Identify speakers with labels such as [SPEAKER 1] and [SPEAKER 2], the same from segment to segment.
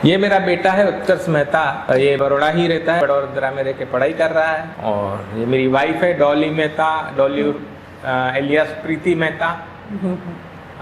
[SPEAKER 1] ये मेरा बेटा है उत्कर्ष मेहता, ये बड़ौदा ही रहता है, बड़ौदा में रह के पढ़ाई कर रहा है। और ये मेरी वाइफ है डॉली मेहता, डॉली एलियास प्रीति मेहता,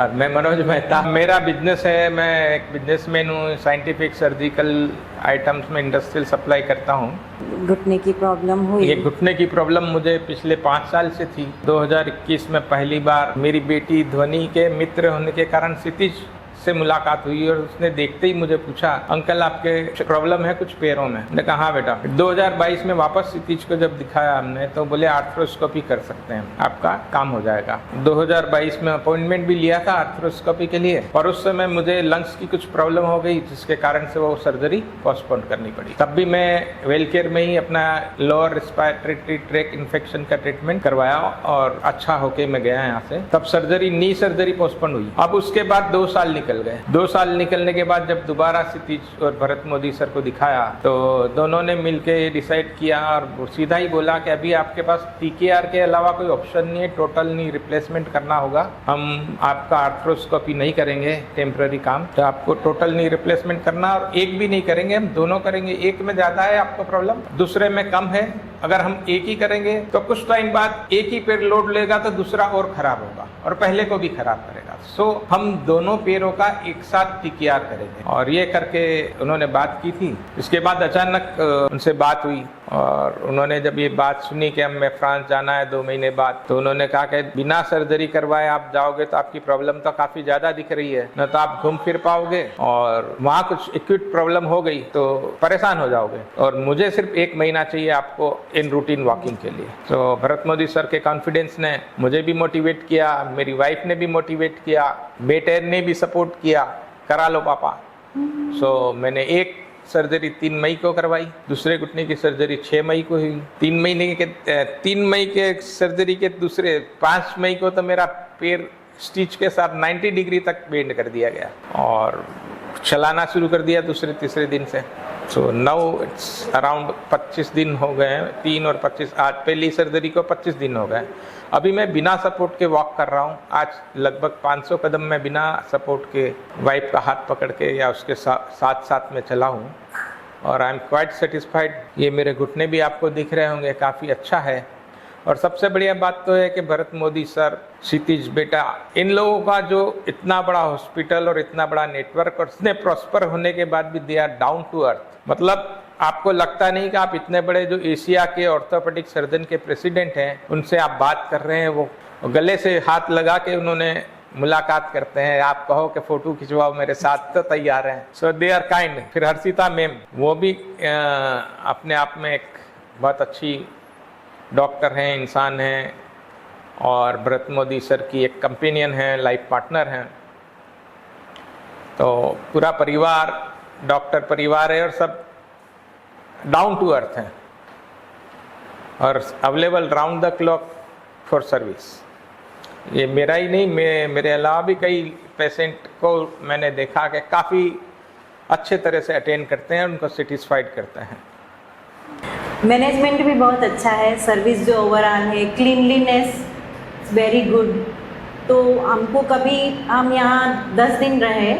[SPEAKER 1] और मैं मनोज मेहता। मेरा बिजनेस है, मैं एक बिजनेसमैन हूँ, साइंटिफिक सर्जिकल आइटम्स में इंडस्ट्रियल सप्लाई करता हूँ।
[SPEAKER 2] घुटने की प्रॉब्लम हुई?
[SPEAKER 1] ये घुटने की प्रॉब्लम मुझे पिछले 5 साल से थी। 2021 में पहली बार मेरी बेटी ध्वनि के मित्र होने के कारण क्षितिज से मुलाकात हुई और उसने देखते ही मुझे पूछा, अंकल आपके प्रॉब्लम है कुछ पैरों में? मैंने कहा हाँ बेटा। 2022 में वापस क्षितिज को जब दिखाया हमने तो बोले आर्थ्रोस्कोपी कर सकते हैं, आपका काम हो जाएगा। 2022 में अपॉइंटमेंट भी लिया था आर्थ्रोस्कोपी के लिए, और उस समय मुझे लंग्स की कुछ प्रॉब्लम हो गई जिसके कारण से वो सर्जरी पोस्टपोन करनी पड़ी। तब भी मैं वेल केयर में ही अपना लोअर रिस्पायरेटरी ट्रैक इन्फेक्शन का ट्रीटमेंट करवाया और अच्छा होके मैं गया यहाँ से। तब सर्जरी, नी सर्जरी पोस्टपोन हुई। अब उसके बाद 2 साल निकल गए। 2 साल निकलने के बाद जब दोबारा क्षितिज और भरत मोदी सर को दिखाया तो दोनों ने मिलके डिसाइड किया और सीधा ही बोला कि अभी आपके पास टीकेआर के अलावा कोई ऑप्शन नहीं है, टोटल नी रिप्लेसमेंट करना होगा। हम आपका आर्थ्रोस्कोपी नहीं करेंगे, टेम्पररी काम, तो आपको टोटल नी रिप्लेसमेंट करना, और एक भी नहीं करेंगे, हम दोनों करेंगे। एक में ज्यादा है आपको प्रॉब्लम, दूसरे में कम है। अगर हम एक ही करेंगे तो कुछ टाइम बाद एक ही पैर लोड लेगा तो दूसरा और खराब होगा और पहले को भी खराब करेगा। सो हम दोनों पैरों का एक साथ टीकेआर करेंगे, और ये करके उन्होंने बात की थी। इसके बाद अचानक उनसे बात हुई और उन्होंने जब ये बात सुनी कि हमें फ्रांस जाना है 2 महीने बाद, तो उन्होंने कहा कि बिना सर्जरी करवाए आप जाओगे तो आपकी प्रॉब्लम तो काफी ज्यादा दिख रही है, न तो आप घूम फिर पाओगे और वहाँ कुछ एक्यूट प्रॉब्लम हो गई तो परेशान हो जाओगे, और मुझे सिर्फ 1 महीना चाहिए आपको इन रूटीन वॉकिंग के लिए। तो भरत मोदी सर के कॉन्फिडेंस ने मुझे भी मोटिवेट किया, मेरी वाइफ ने भी मोटिवेट किया, बेटे ने भी सपोर्ट किया, करा लो पापा। सो मैंने एक सर्जरी 3 मई को करवाई, दूसरे घुटने की सर्जरी 6 मई को हुई। 3 मई के सर्जरी के दूसरे 5 मई को तो मेरा पैर स्टिच के साथ 90 डिग्री तक बेंड कर दिया गया और चलाना शुरू कर दिया दूसरे तीसरे दिन से। सो नाउ इट्स अराउंड 25 दिन हो गए हैं, 3 और 25, आज पहली सर्जरी को 25 दिन हो गए। अभी मैं बिना सपोर्ट के वॉक कर रहा हूँ। आज लगभग 500 कदम मैं बिना सपोर्ट के वाइफ का हाथ पकड़ के या उसके साथ साथ में चला हूँ, और आई एम क्वाइट सेटिस्फाइड। ये मेरे घुटने भी आपको दिख रहे होंगे, काफ़ी अच्छा है। और सबसे बढ़िया बात तो है कि भरत मोदी सर, क्षितिज बेटा, इन लोगों का जो इतना बड़ा हॉस्पिटल और इतना बड़ा नेटवर्क, और इतने प्रॉस्पर होने के बाद भी they are down to earth. मतलब आपको लगता नहीं कि आप इतने बड़े जो एशिया के ऑर्थोपेडिक सर्जन के प्रेसिडेंट हैं उनसे आप बात कर रहे हैं। वो गले से हाथ लगा के उन्होंने मुलाकात करते हैं, आप कहो कि फोटो खिंचवाओ मेरे साथ तो तैयार हैं। सो दे आर काइंड। फिर हर्षिता मैम, वो भी अपने आप में एक बहुत अच्छी डॉक्टर हैं, इंसान हैं, और भरत मोदी सर की एक कंपेनियन है, लाइफ पार्टनर हैं। तो पूरा परिवार डॉक्टर परिवार है और सब डाउन टू अर्थ हैं और available round the clock for service. ये मेरा ही नहीं, मेरे अलावा भी कई पेशेंट को मैंने देखा कि काफ़ी अच्छे तरह से अटेंड करते हैं, उनको सेटिस्फाइड करते हैं।
[SPEAKER 2] मैनेजमेंट भी बहुत अच्छा है, सर्विस जो ओवरऑल है, क्लीनलीनेस वेरी गुड। तो हमको कभी, हम यहाँ 10 दिन रहे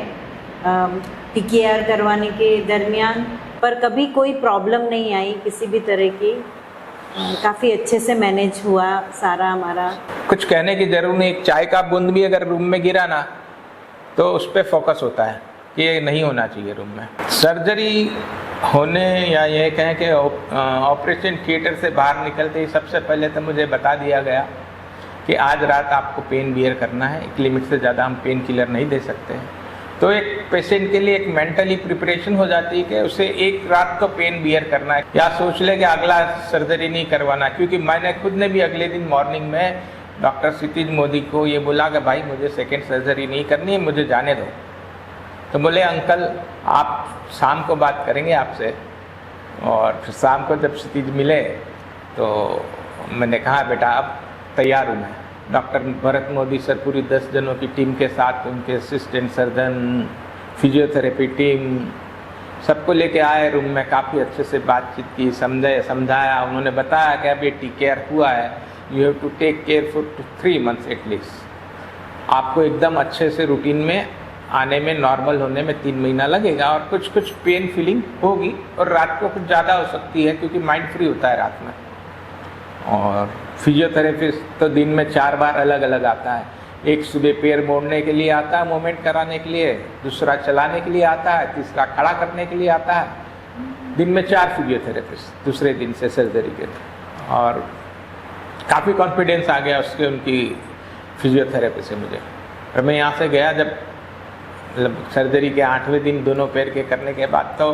[SPEAKER 2] टीकेआर करवाने के दरमियान, पर कभी कोई प्रॉब्लम नहीं आई किसी भी तरह की। काफ़ी अच्छे से मैनेज हुआ सारा हमारा। कुछ
[SPEAKER 1] कहने की जरूरत नहीं, एक चाय का बूंद भी अगर रूम में गिरा ना तो उस पर फोकस होता है कि ये नहीं होना चाहिए रूम में। सर्जरी होने या ये कहें कि ऑपरेशन थिएटर से बाहर निकलते ही सबसे पहले तो मुझे बता दिया गया कि आज रात आपको पेन बियर करना है, एक लिमिट से ज़्यादा हम पेन किलर नहीं दे सकते हैं। तो एक पेशेंट के लिए एक मेंटली प्रिपरेशन हो जाती है कि उसे एक रात तो पेन बियर करना है, या सोच ले कि अगला सर्जरी नहीं करवाना। क्योंकि मैंने खुद ने भी अगले दिन मॉर्निंग में डॉक्टर क्षितिज मोदी को ये बोला कि भाई मुझे सेकेंड सर्जरी नहीं करनी है, मुझे जाने दो। तो बोले अंकल आप शाम को बात करेंगे आपसे। और फिर शाम को जब क्षितिज मिले तो मैंने कहा बेटा अब तैयार हूँ मैं। डॉक्टर भरत मोदी सर पूरी 10 जनों की टीम के साथ, उनके असिस्टेंट सर्जन, फिजियोथेरेपी टीम, सबको लेके आए रूम में, काफ़ी अच्छे से बातचीत की, समझाया। उन्होंने बताया कि अब ये टीकेआर हुआ है, you have to take care for 3 months at least. आपको एकदम अच्छे से रूटीन में आने में, नॉर्मल होने में 3 महीना लगेगा और कुछ कुछ पेन फीलिंग होगी और रात को कुछ ज़्यादा हो सकती है क्योंकि माइंड फ्री होता है रात में। और फिजियोथेरेपिस्ट तो दिन में 4 बार अलग अलग आता है। एक सुबह पैर मोड़ने के लिए आता है, मूवमेंट कराने के लिए, दूसरा चलाने के लिए आता है, तीसरा खड़ा करने के लिए आता है। दिन में 4 फिजियोथेरेपिस्ट दूसरे दिन से सर्जरी के। और काफ़ी कॉन्फिडेंस आ गया उनकी फिजियोथेरेपी से मुझे। और मैं यहाँ से गया जब मतलब सर्जरी के 8वें दिन दोनों पैर के करने के बाद, तो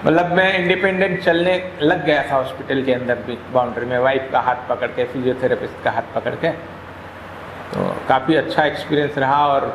[SPEAKER 1] मतलब मैं इंडिपेंडेंट चलने लग गया था हॉस्पिटल के अंदर भी, बाउंड्री में वाइफ का हाथ पकड़ के, फिजियोथेरेपिस्ट का हाथ पकड़ के। तो काफ़ी अच्छा एक्सपीरियंस रहा और